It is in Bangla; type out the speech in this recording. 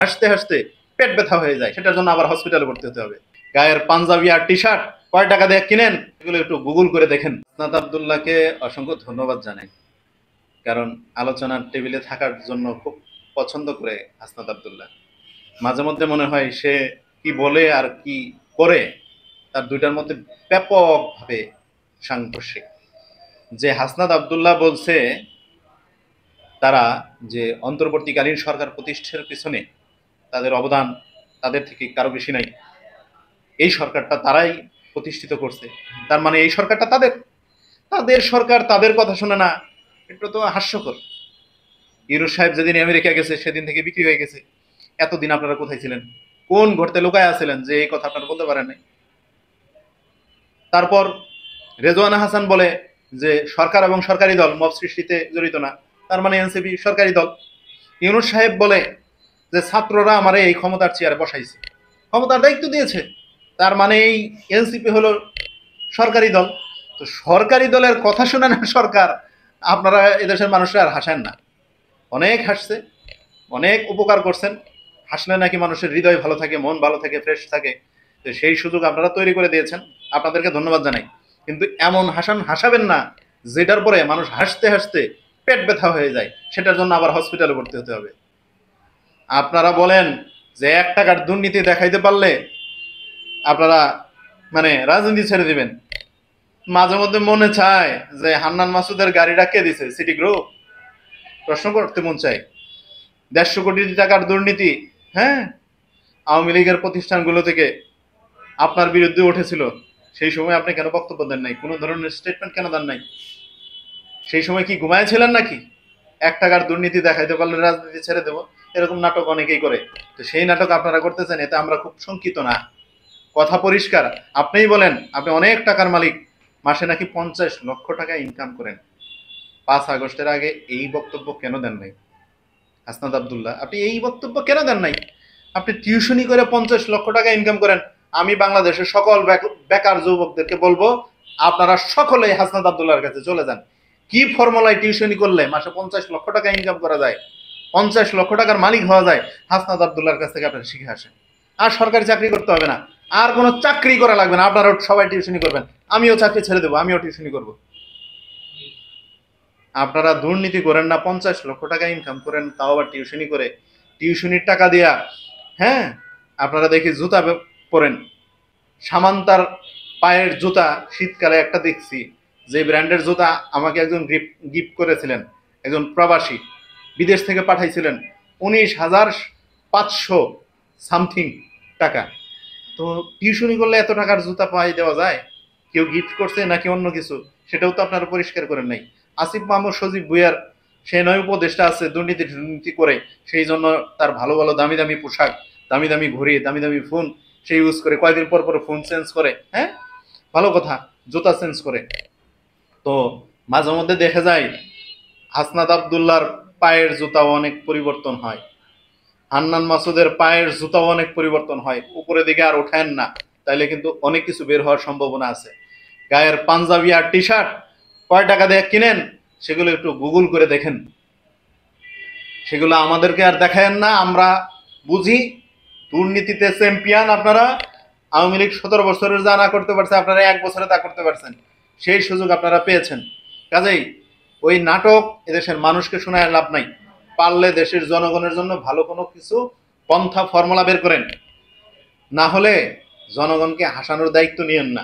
হাসতে হাসতে পেট ব্যথা হয়ে যায়, সেটার জন্য আবার হসপিটালে ভর্তি হতে হবে। গায়ের পাঞ্জাবি আর টি শার্ট কয় টাকা দিয়ে কিনেন এগুলো একটু গুগল করে দেখেন। হাসনাত আব্দুল্লাহকে অসংখ্য ধন্যবাদ জানাই, কারণ আলোচনার টেবিলে থাকার জন্য খুব পছন্দ করে হাসনাত আব্দুল্লাহ। মাঝে মধ্যে মনে হয় সে কি বলে আর কি করে তার দুইটার মধ্যে ব্যাপকভাবে সাংঘর্ষিক। যে হাসনাত আব্দুল্লাহ বলছে তারা যে অন্তর্বর্তীকালীন সরকার প্রতিষ্ঠার পিছনে তাদের অবদান তাদের থেকে কারো বেশি নাই, এই সরকারটা তারাই প্রতিষ্ঠিত করছে, তার মানে এই সরকারটা তাদের তাদের সরকার তাদের কথা শুনে না, এটা তো হাস্যকর। ইউনূস সাহেব যেদিন আমেরিকা গেছে সেদিন থেকে বিক্রি হয়ে গেছে। এতদিন আপনারা কোথায় ছিলেন? কোন ঘরতে লুকায় আছিলেন যে এই কথা আপনারা বলতে পারেন নাই? তারপর রেজওয়ানা হাসান বলে যে সরকার এবং সরকারি দল মব সৃষ্টিতে জড়িত না, তার মানে এনসিপি সরকারি দল। ইউনূস সাহেব বলে যে ছাত্ররা আমারে এই ক্ষমতার চেয়ারে বসাইছে, ক্ষমতার দায়িত্ব দিয়েছে, তার মানে এই এনসিপি হলো সরকারি দল। তো সরকারি দলের কথা শুনে না সরকার, আপনারা এদেশের মানুষরা আর হাসেন না। অনেক হাসছে, অনেক উপকার করছেন, হাসলে নাকি মানুষের হৃদয় ভালো থাকে, মন ভালো থাকে, ফ্রেশ থাকে। তো সেই সুযোগ আপনারা তৈরি করে দিয়েছেন, আপনাদেরকে ধন্যবাদ জানাই। কিন্তু এমন হাসাবেন না যেটার পরে মানুষ হাসতে হাসতে পেট ব্যথা হয়ে যায়, সেটার জন্য আবার হসপিটালে ভর্তি হতে হবে। আপনারা বলেন যে 1 টাকার দুর্নীতি দেখাইতে পারলে আপনারা মানে রাজনীতি ছেড়ে দিবেন। মাঝে মধ্যে মনে চায় যে হান্নান মাসুদের গাড়িটা কে দিছে, সিটি গ্রুপ? প্রশ্ন করতে মন চায়। 150 কোটি টাকার দুর্নীতি, হ্যাঁ, আওয়ামী লীগের প্রতিষ্ঠানগুলো থেকে আপনার বিরুদ্ধে উঠেছিল, সেই সময় আপনি কেন বক্তব্য দেন নাই? কোনো ধরনের স্টেটমেন্ট কেন দেন নাই? সেই সময় কি ঘুমাইছিলেন নাকি? 1 টাকার দুর্নীতি দেখাইতে পারলে রাজনীতি ছেড়ে দেবো, এরকম নাটক অনেকেই করে। তো সেই নাটক আপনারা করতেছেন, এতে আমরা খুব শঙ্কিত না। কথা পরিষ্কার, আপনিই বলেন আপনি অনেক টাকার মালিক, মাসে নাকি 50 লক্ষ টাকা ইনকাম করেন। 5 আগস্টের আগে এই বক্তব্য কেন দেন নাই হাসনাত আব্দুল্লাহ? আপনি এই বক্তব্য কেন দেন নাই? আপনি টিউশনি করে 50 লক্ষ টাকা ইনকাম করেন। আমি বাংলাদেশের সকল বেকার যুবকদেরকে বলবো আপনারা সকলেই হাসনাত আব্দুল্লাহর কাছে চলে যান। কি ফর্মুলায় টিউশনি করলে মাসে 50 লক্ষ টাকা ইনকাম করা যায়, 50 লক্ষ টাকার মালিক হওয়া যায়, হাসনাত আব্দুল্লাহর কাছ থেকে আপনারা শিখে আসেন। আর সরকারি চাকরি করতে হবে না, আর কোনো চাকরি করা লাগবে না, আপনারা সবাই টিউশনি করবেন। আমিও চাকরি ছেড়ে দেবো, আমিও টিউশনি করবো। আপনারা দুর্নীতি করেন না, 50 লক্ষ টাকা ইনকাম করেন, তাও আবার টিউশনি করে। টিউশনির টাকা দিয়া, হ্যাঁ, আপনারা দেখি জুতা পরেন, সামান্তার পায়ের জুতা শীতকালে একটা দেখছি, যে ব্র্যান্ডের জুতা আমাকে একজন গিফট করেছিলেন, একজন প্রবাসী বিদেশ থেকে পাঠাইছিলেন, 19,500 সামথিং টাকা। তো টিউশনি করলে এত টাকার জুতা পাই দেওয়া যায়? কেউ গিফট করছে নাকি অন্য কিছু, সেটাও তো আপনারা পরিষ্কার করেন নাই। আসিফ মাহমুদ সজীব ভুইয়ার সে নয় উপদেষ্টা আছে দুর্নীতি করে, সেই জন্য তার ভালো ভালো দামি দামি পোশাক, দামি দামি ঘড়ি, দামি দামি ফোন সে ইউজ করে, কয়দিন পর পর ফোন চেঞ্জ করে, হ্যাঁ, ভালো কথা, জুতা চেঞ্জ করে। তো মাঝে মধ্যে দেখা যায় হাসনাত আব্দুল্লাহর পায়ের জুতাও অনেক পরিবর্তন হয়, হান্নান মাসুদের পায়ের জুতাও অনেক পরিবর্তন হয়। উপরের দিকে আর ওঠেন না, তাইলে কিন্তু অনেক কিছু বের হওয়ার সম্ভাবনা আছে। গায়ের পাঞ্জাবি আর টি শার্ট কয় টাকা দিয়ে কিনেন সেগুলো একটু গুগল করে দেখেন। সেগুলো আমাদেরকে আর দেখায়েন না, আমরা বুঝি। দুর্নীতিতে চ্যাম্পিয়ন আপনারা। আওয়ামী লীগ 17 বছরের যা না করতে পারছে আপনারা 1 বছরে তা করতে পারছেন, সেই সুযোগ আপনারা পেয়েছেন। কাজেই ওই নাটক এদেশের মানুষকে শোনায় লাভ নাই। পারলে দেশের জনগণের জন্য ভালো কোনো কিছু পন্থা ফর্মুলা বের করেন, না হলে জনগণকে হাসানোর দায়িত্ব নিয়েন না।